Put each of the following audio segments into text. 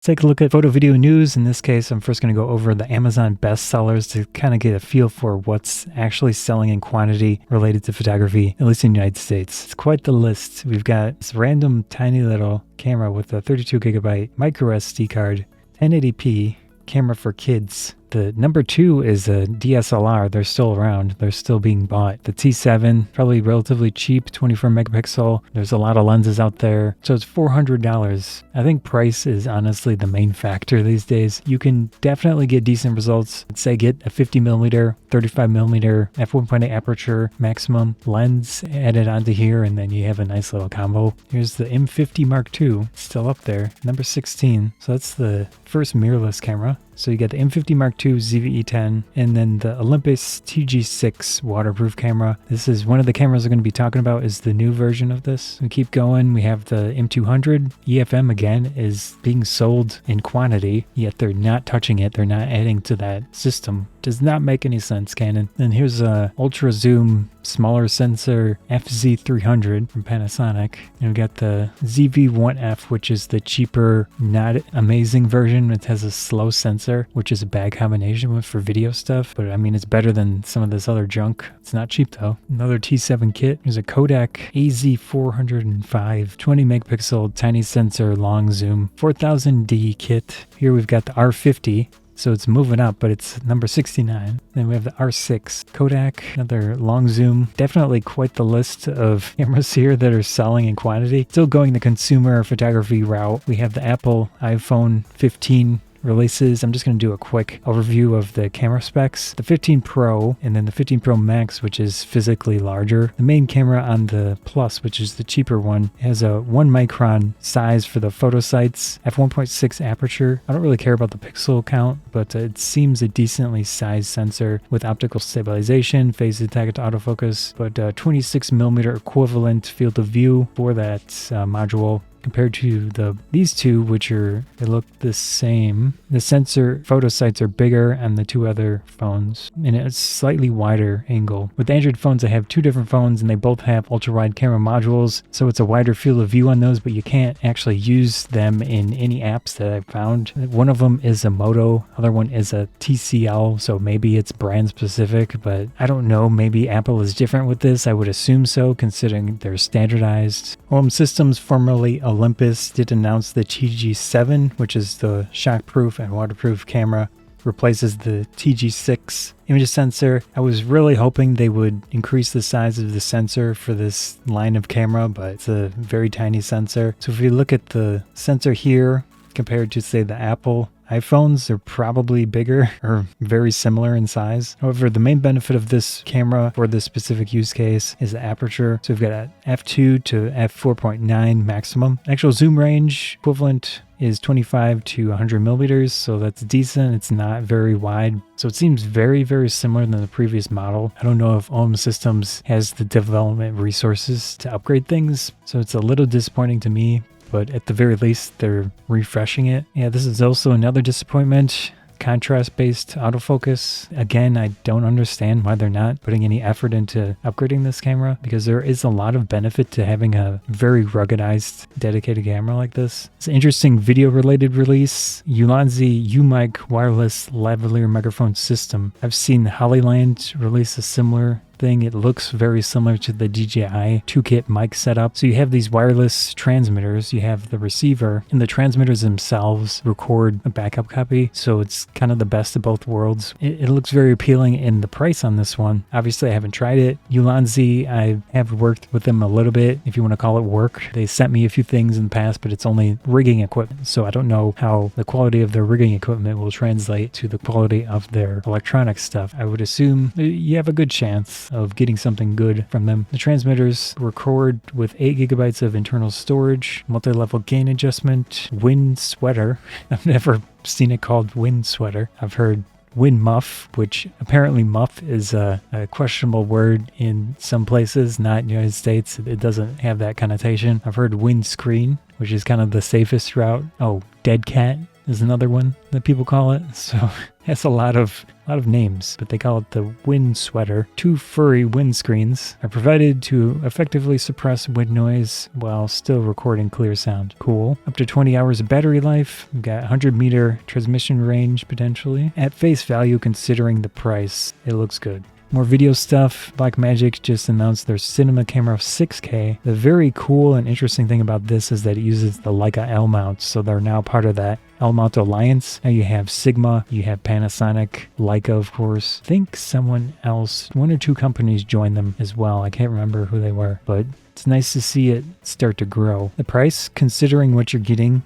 Take a look at photo video news. In this case, I'm first going to go over the Amazon bestsellers to kind of get a feel for what's actually selling in quantity related to photography, at least in the United States. It's quite the list. We've got this random tiny little camera with a 32 gigabyte micro SD card, 1080p camera for kids. The number 2 is a DSLR. They're still around. They're still being bought. The T7, probably relatively cheap, 24 megapixel. There's a lot of lenses out there. So it's $400. I think price is honestly the main factor these days. You can definitely get decent results. Let's say get a 50 millimeter, 35 millimeter, f1.8 aperture maximum lens added onto here, and then you have a nice little combo. Here's the M50 Mark II, still up there, number 16. So that's the first mirrorless camera. So you got the M50 Mark II ZVE10 and then the Olympus TG6 waterproof camera. This is one of the cameras we're going to be talking about is the new version of this. We keep going. We have the M200. EFM again is being sold in quantity, yet they're not touching it. They're not adding to that system. Does not make any sense, Canon. And here's a ultra zoom smaller sensor FZ300 from Panasonic. And we got the ZV1F, which is the cheaper, not amazing version. It has a slow sensor, which is a bad combination for video stuff. But I mean, it's better than some of this other junk. It's not cheap though. Another T7 kit. Here's a Kodak AZ405 20 megapixel tiny sensor long zoom 4000D kit. Here we've got the R50. So it's moving up, but it's number 69. Then we have the R6 Kodak, another long zoom. Definitely quite the list of cameras here that are selling in quantity. Still going the consumer photography route. We have the Apple iPhone 15 releases. I'm just going to do a quick overview of the camera specs. The 15 Pro and then the 15 Pro Max, which is physically larger. The main camera on the Plus, which is the cheaper one, has a 1 micron size for the photo sites, f1.6 aperture. I don't really care about the pixel count, but it seems a decently sized sensor with optical stabilization, phase detect autofocus, but 26 millimeter equivalent field of view for that module. Compared to these two, which they look the same. The sensor photo sites are bigger on the two other phones, and it's slightly wider angle. With Android phones, I have two different phones, and they both have ultra-wide camera modules, so it's a wider field of view on those, but you can't actually use them in any apps that I've found. One of them is a Moto, other one is a TCL, so maybe it's brand specific, but I don't know. Maybe Apple is different with this. I would assume so, considering they're standardized. Home Systems, formerly Olympus, did announce the TG7, which is the shockproof and waterproof camera, replaces the TG6 image sensor. I was really hoping they would increase the size of the sensor for this line of camera, but it's a very tiny sensor. So if you look at the sensor here compared to, say, the Apple iPhones, are probably bigger or very similar in size. However, the main benefit of this camera for this specific use case is the aperture. So we've got an f2 to f4.9 maximum. Actual zoom range equivalent is 25 to 100 millimeters, so that's decent. It's not very wide. So it seems very, very similar than the previous model. I don't know if Home Systems has the development resources to upgrade things, so it's a little disappointing to me. But at the very least, they're refreshing it. Yeah, this is also another disappointment. Contrast-based autofocus. Again, I don't understand why they're not putting any effort into upgrading this camera, because there is a lot of benefit to having a very ruggedized, dedicated camera like this. It's an interesting video-related release. Ulanzi U-Mic wireless lavalier microphone system. I've seen Hollyland release a similar thing. It looks very similar to the DJI 2-kit mic setup. So you have these wireless transmitters, you have the receiver, and the transmitters themselves record a backup copy. So it's kind of the best of both worlds. It looks very appealing, and the price on this one, obviously I haven't tried it. Ulanzi, I have worked with them a little bit, if you want to call it work. They sent me a few things in the past, but it's only rigging equipment. So I don't know how the quality of their rigging equipment will translate to the quality of their electronic stuff. I would assume you have a good chance of getting something good from them. The transmitters record with 8 gigabytes of internal storage, multi-level gain adjustment, wind sweater. I've never seen it called wind sweater. I've heard wind muff, which apparently muff is a questionable word in some places, not in the United States. It doesn't have that connotation. I've heard wind screen, which is kind of the safest route. Oh, dead cat is another one that people call it. So that's a lot of A lot of names, but they call it the wind sweater. 2 furry windscreens are provided to effectively suppress wind noise while still recording clear sound. Cool. Up to 20 hours of battery life. We've got 100-meter transmission range potentially. At face value, considering the price, it looks good. More video stuff. Blackmagic just announced their cinema camera 6K. The very cool and interesting thing about this is that it uses the Leica L mount, so they're now part of that L mount alliance. Now you have Sigma, you have Panasonic, Leica of course. I think someone else, 1 or 2 companies joined them as well. I can't remember who they were, but it's nice to see it start to grow. The price, considering what you're getting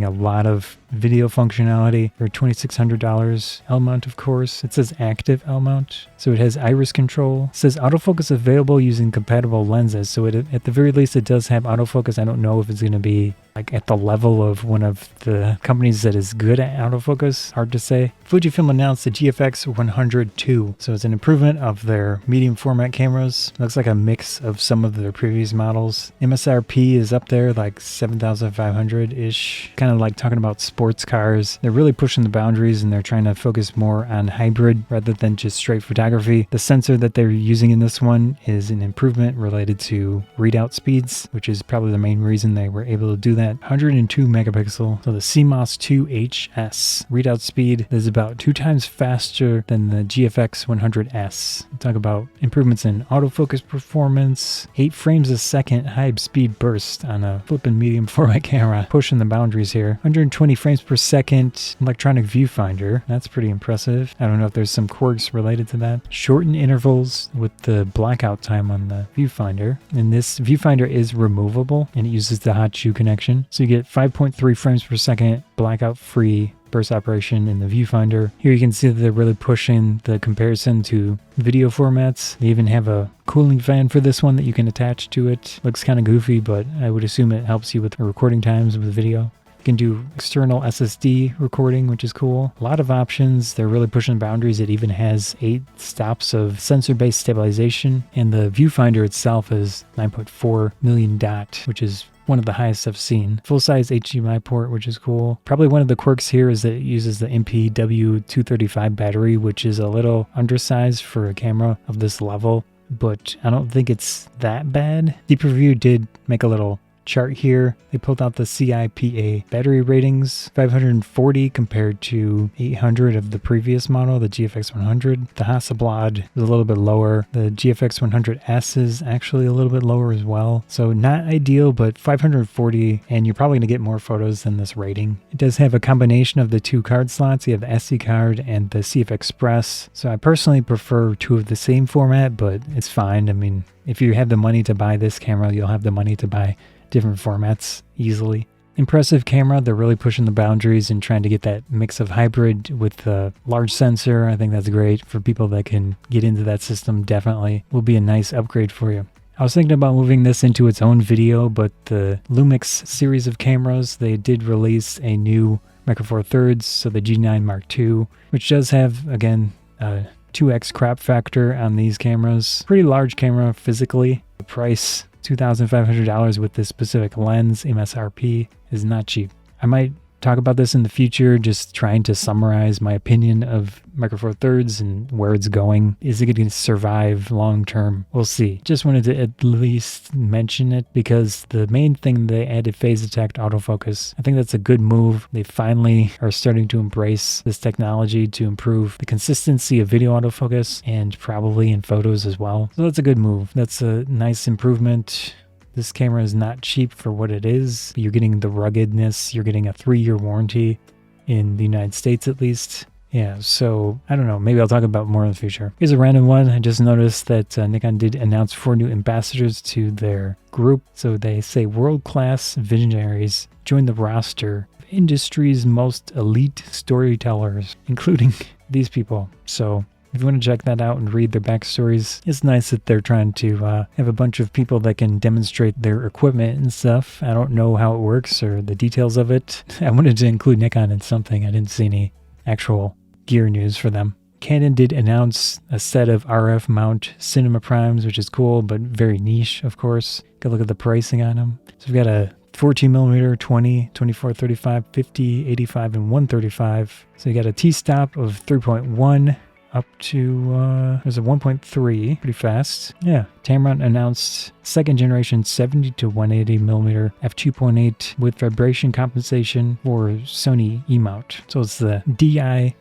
a lot of video functionality for $2,600. L mount, of course. It says active L mount, so it has iris control. It says autofocus available using compatible lenses, so at the very least it does have autofocus. I don't know if it's going to be like at the level of one of the companies that is good at autofocus. Hard to say. Fujifilm announced the GFX 102, so it's an improvement of their medium format cameras. Looks like a mix of some of their previous models. MSRP is up there like 7,500-ish. Kind of like talking about sports cars. They're really pushing the boundaries and they're trying to focus more on hybrid rather than just straight photography. The sensor that they're using in this one is an improvement related to readout speeds, which is probably the main reason they were able to do that. 102 megapixel. So the CMOS 2HS readout speed is about 2 times faster than the GFX 100S. Talk about improvements in autofocus performance. 8 frames a second high speed burst on a flippin' medium format camera. Pushing the boundaries here. 120 frames per second electronic viewfinder. That's pretty impressive. I don't know if there's some quirks related to that. Shortened intervals with the blackout time on the viewfinder. And this viewfinder is removable and it uses the hot shoe connection. So you get 5.3 frames per second blackout free burst operation in the viewfinder. Here you can see that they're really pushing the comparison to video formats. They even have a cooling fan for this one that you can attach to it. Looks kind of goofy, but I would assume it helps you with recording times with video. You can do external SSD recording, which is cool. A lot of options. They're really pushing boundaries. It even has 8 stops of sensor-based stabilization, and the viewfinder itself is 9.4 million dot, which is one of the highest I've seen. Full-size HDMI port, which is cool. Probably one of the quirks here is that it uses the MPW235 battery, which is a little undersized for a camera of this level, but I don't think it's that bad. Deep Review did make a little chart here. They pulled out the CIPA battery ratings, 540 compared to 800 of the previous model, the GFX 100. The Hasselblad is a little bit lower. The GFX 100S is actually a little bit lower as well. So not ideal, but 540, and you're probably going to get more photos than this rating. It does have a combination of the 2 card slots. You have the SD card and the CF Express. So I personally prefer 2 of the same format, but it's fine. I mean, if you have the money to buy this camera, you'll have the money to buy different formats easily. Impressive camera. They're really pushing the boundaries and trying to get that mix of hybrid with the large sensor. I think that's great for people that can get into that system. Definitely will be a nice upgrade for you. I was thinking about moving this into its own video, but the Lumix series of cameras, they did release a new Micro Four Thirds, so the G9 Mark II, which does have, again, a 2x crop factor on these cameras. Pretty large camera physically. The price, $2,500 with this specific lens. MSRP is not cheap. I might talk about this in the future, just trying to summarize my opinion of Micro Four Thirds and where it's going. Is it going to survive long term? We'll see. Just wanted to at least mention it because the main thing they added phase detect autofocus. I think that's a good move. They finally are starting to embrace this technology to improve the consistency of video autofocus and probably in photos as well. So that's a good move. That's a nice improvement. This camera is not cheap for what it is. You're getting the ruggedness. You're getting a 3-year warranty in the United States at least. Yeah, so I don't know. Maybe I'll talk about more in the future. Here's a random one. I just noticed that Nikon did announce 4 new ambassadors to their group. So they say world-class visionaries join the roster of industry's most elite storytellers, including these people. So if you want to check that out and read their backstories, it's nice that they're trying to have a bunch of people that can demonstrate their equipment and stuff. I don't know how it works or the details of it. I wanted to include Nikon in something. I didn't see any actual gear news for them. Canon did announce a set of RF mount cinema primes, which is cool, but very niche, of course. Go look at the pricing on them. So we've got a 14mm, 20, 24, 35, 50, 85, and 135. So you got a T-stop of 3.1, up to, there's a 1.3, pretty fast. Yeah, Tamron announced second generation 70 to 180 millimeter f2.8 with vibration compensation for Sony E-mount. So it's the III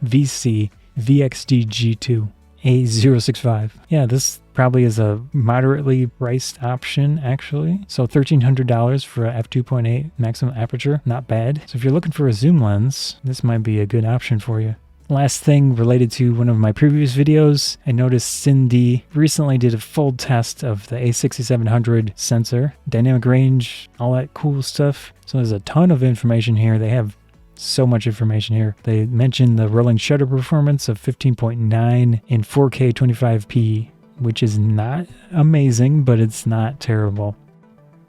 VC VXD G2 A065. Yeah, this probably is a moderately priced option, actually. So $1,300 for a f2.8 maximum aperture, not bad. So if you're looking for a zoom lens, this might be a good option for you. Last thing related to one of my previous videos, I noticed CineD recently did a full test of the A6700 sensor, dynamic range, all that cool stuff. So there's a ton of information here. They have so much information here. They mentioned the rolling shutter performance of 15.9 in 4K 25p, which is not amazing, but it's not terrible.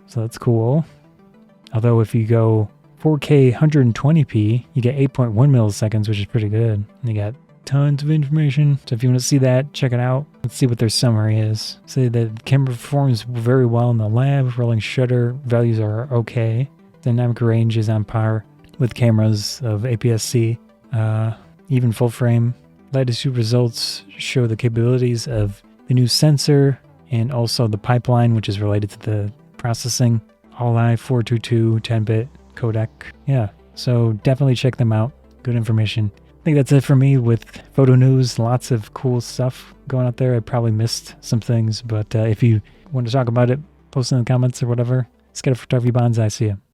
So that's cool. Although if you go 4K 120p, you get 8.1 milliseconds, which is pretty good. And you got tons of information. So if you want to see that, check it out. Let's see what their summary is. Say the camera performs very well in the lab. Rolling shutter values are okay. Dynamic range is on par with cameras of APS-C. Even full frame. Latitude results show the capabilities of the new sensor and also the pipeline, which is related to the processing. All-I 422 10-bit codec. Yeah, so definitely check them out. Good information. I think that's it for me with photo news. Lots of cool stuff going out there. I probably missed some things, but if you want to talk about it, post in the comments or whatever. Sketterphotography Bonds, I see you.